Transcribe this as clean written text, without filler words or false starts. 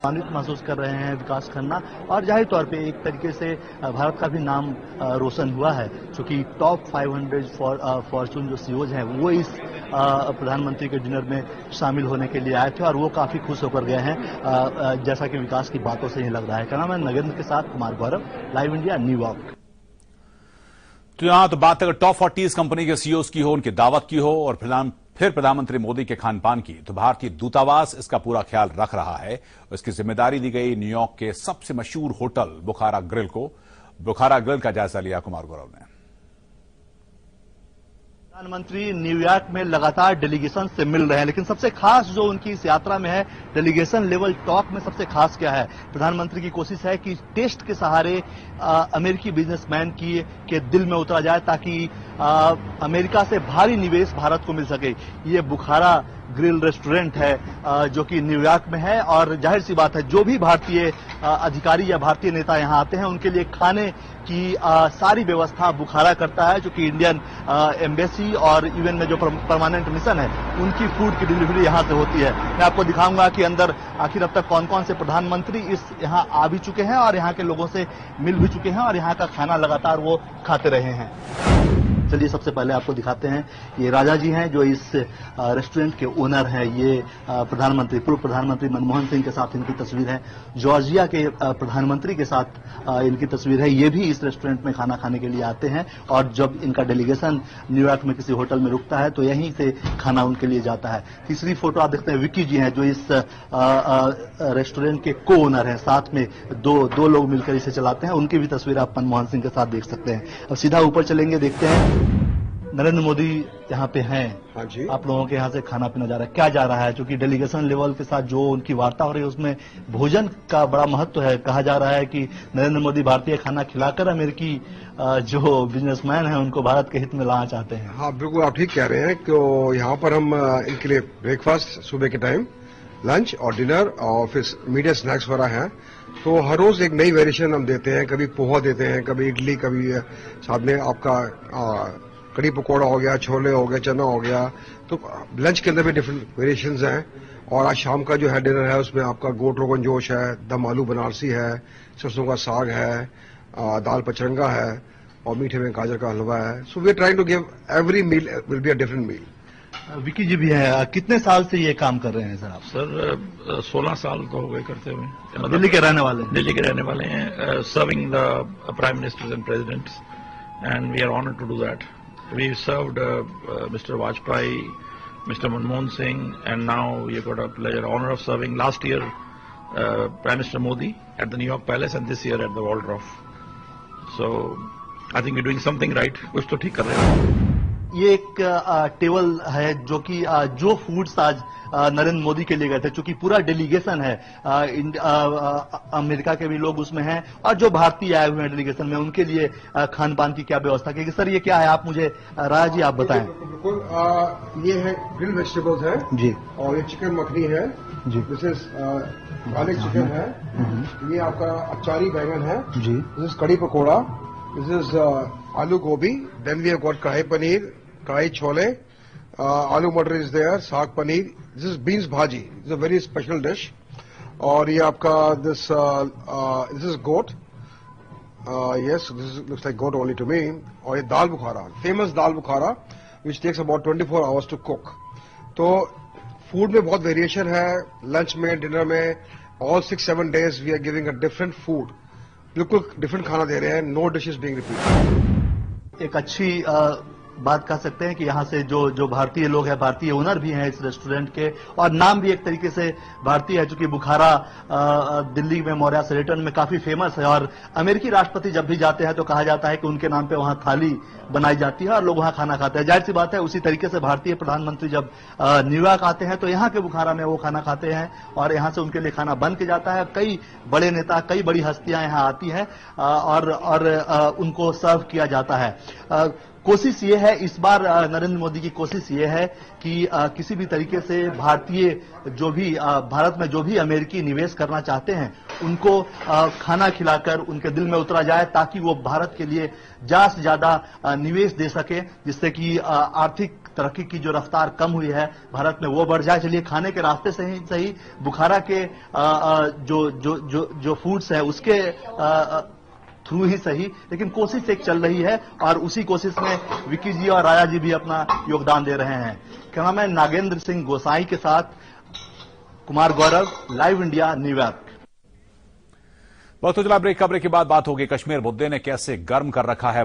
आनंदित महसूस कर रहे हैं विकास खन्ना। और जाहिर तौर पे एक तरीके से भारत का भी नाम रोशन हुआ है, क्योंकि टॉप 500 फॉर्चून जो सीईओज हैं वो इस प्रधानमंत्री के डिनर में शामिल होने के लिए आए थे और वो काफी खुश होकर गए हैं, जैसा कि विकास की बातों से ही लग रहा है। क्या नाम है? नगेंद्र के साथ Kumar Gaurav, live India, New York. तो यहां तो बात अगर टॉप 40 कंपनी के सीईओज की हो, उनकी दावत की हो और फिर प्रधानमंत्री मोदी के खान पान की, तो भारतीय दूतावास इसका पूरा ख्याल रख रहा है। इसकी जिम्मेदारी दी गई न्यूयॉर्क के सबसे मशहूर होटल बुखारा ग्रिल को। बुखारा ग्रिल का जायजा लिया कुमार गौरव ने। प्रधानमंत्री न्यूयॉर्क में लगातार डेलीगेशन से मिल रहे हैं, लेकिन सबसे खास जो उनकी इस यात्रा में है, डेलीगेशन लेवल टॉक में सबसे खास क्या है? प्रधानमंत्री की कोशिश है कि टेस्ट के सहारे अमेरिकी बिजनेसमैन के दिल में उतरा जाए, ताकि अमेरिका से भारी निवेश भारत को मिल सके। ये बुखारा ग्रिल रेस्टोरेंट है जो कि न्यूयॉर्क में है, और जाहिर सी बात है जो भी भारतीय अधिकारी या भारतीय नेता यहां आते हैं उनके लिए खाने की सारी व्यवस्था बुखारा करता है, जो कि इंडियन एम्बेसी और यूएन में जो परमानेंट मिशन है उनकी फूड की डिलीवरी यहां से होती है। मैं आपको दिखाऊंगा कि अंदर आखिर अब तक कौन कौन से प्रधानमंत्री यहां आ भी चुके हैं और यहां के लोगों से मिल भी चुके हैं और यहां का खाना लगातार वो खाते रहे हैं। चलिए सबसे पहले आपको दिखाते हैं, ये राजा जी हैं जो इस रेस्टोरेंट के ओनर हैं। ये पूर्व प्रधानमंत्री मनमोहन सिंह के साथ इनकी तस्वीर है, जॉर्जिया के प्रधानमंत्री के साथ इनकी तस्वीर है। ये भी इस रेस्टोरेंट में खाना खाने के लिए आते हैं और जब इनका डेलीगेशन न्यूयॉर्क में किसी होटल में रुकता है तो यहीं से खाना उनके लिए जाता है। तीसरी फोटो आप देखते हैं, विक्की जी हैं जो इस रेस्टोरेंट के को ओनर हैं, साथ में दो लोग मिलकर इसे चलाते हैं। उनकी भी तस्वीर आप मनमोहन सिंह के साथ देख सकते हैं। अब सीधा ऊपर चलेंगे, देखते हैं नरेंद्र मोदी यहाँ पे हैं। हाँ जी, आप लोगों के यहाँ से खाना पीना जा रहा है, क्या जा रहा है? क्योंकि डेलीगेशन लेवल के साथ जो उनकी वार्ता हो रही है उसमें भोजन का बड़ा महत्व है। कहा जा रहा है कि नरेंद्र मोदी भारतीय खाना खिलाकर अमेरिकी जो बिजनेसमैन हैं उनको भारत के हित में लाना चाहते हैं। हाँ बिल्कुल, आप ठीक कह रहे हैं। तो यहाँ पर हम इनके लिए ब्रेकफास्ट सुबह के टाइम, लंच और डिनर और फिर मीडिया स्नैक्स वगैरह हैं। तो हर रोज एक नई वेरिएशन हम देते हैं, कभी पोहा देते हैं, कभी इडली, कभी साथ में आपका कड़ी पकौड़ा हो गया, छोले हो गए, चना हो गया। तो लंच के अंदर भी डिफरेंट वेरिएशंस हैं। और आज शाम का जो है डिनर है उसमें आपका गोट रोगन जोश है, दम आलू बनारसी है, सरसों का साग है, दाल पचरंगा है और मीठे में गाजर का हलवा है। So we are trying to give every meal will be a different meal. Vicky ji भी है, कितने साल से ये काम कर रहे हैं सर आप? सर 16 साल तो हो गए करते हुए। दिल्ली के रहने वाले हैं? दिल्ली के रहने वाले हैं, serving the prime ministers and presidents, and we are honoured to do that. We served Mr. Vajpayee, Mr. Manmohan Singh, and now we got a pleasure, honor of serving last year Prime Minister Modi at the New York Palace, and this year at the Waldorf. So I think we're doing something right. कुछ तो ठीक कर रहे हैं। ये एक table है जो कि जो फूड्स आज नरेंद्र मोदी के लिए गए थे, चूंकि पूरा डेलीगेशन है, अमेरिका के भी लोग उसमें हैं और जो भारतीय आए हुए हैं डेलीगेशन में उनके लिए खान पान की क्या व्यवस्था की? सर ये क्या है, आप मुझे राजा जी आप बताएं। बिल्कुल, ये है ग्रिल वेजिटेबल्स है जी, और ये चिकन मखनी है जी, दिस इज गार्लिक चिकन है, ये आपका अचारी बैंगन है जी, दिस इज कड़ी पकौड़ा, दिस इज आलू गोभी, देन वी हैव गॉट कढ़ाई पनीर, कढ़ाई छोले, आलू मटर is there, saag paneer, this is beans bhaji, is a very special dish. और ये आपका this is goat, yes this looks like goat only to me. और ये dal bukhara, famous dal bukhara which takes about 24 hours to cook. तो फूड में बहुत वेरिएशन है, लंच में, डिनर में, all 6-7 days we are giving a different food, बिल्कुल डिफरेंट खाना दे रहे हैं, नो डिशेज बीइंग रिपीटेड। एक अच्छी बात कह सकते हैं कि यहाँ से जो भारतीय लोग हैं, भारतीय ओनर भी हैं इस रेस्टोरेंट के, और नाम भी एक तरीके से भारतीय है, चूंकि बुखारा दिल्ली में मौर्या सेरेटन में काफी फेमस है और अमेरिकी राष्ट्रपति जब भी जाते हैं तो कहा जाता है कि उनके नाम पे वहां थाली बनाई जाती है और लोग वहां खाना खाते हैं। जाहिर सी बात है, उसी तरीके से भारतीय प्रधानमंत्री जब न्यूयॉर्क आते हैं तो यहाँ के बुखारा में वो खाना खाते हैं और यहाँ से उनके लिए खाना बन के जाता है। कई बड़े नेता, कई बड़ी हस्तियां यहाँ आती हैं और उनको सर्व किया जाता है। कोशिश ये है, इस बार नरेंद्र मोदी की कोशिश ये है कि किसी भी तरीके से भारतीय जो भी भारत में जो भी अमेरिकी निवेश करना चाहते हैं उनको खाना खिलाकर उनके दिल में उतरा जाए, ताकि वो भारत के लिए ज्यादा से ज्यादा निवेश दे सके, जिससे कि आर्थिक तरक्की की जो रफ्तार कम हुई है भारत में वो बढ़ जाए। चलिए खाने के रास्ते से ही सही, बुखारा के जो फूड्स है उसके थ्रू ही सही, लेकिन कोशिश एक चल रही है और उसी कोशिश में विकी जी और राया जी भी अपना योगदान दे रहे हैं। कैमरामैन नागेंद्र सिंह गोसाई के साथ Kumar Gaurav, live India, New York. बहुत उजला ब्रेक, खबरें के बाद बात होगी कश्मीर मुद्दे ने कैसे गर्म कर रखा है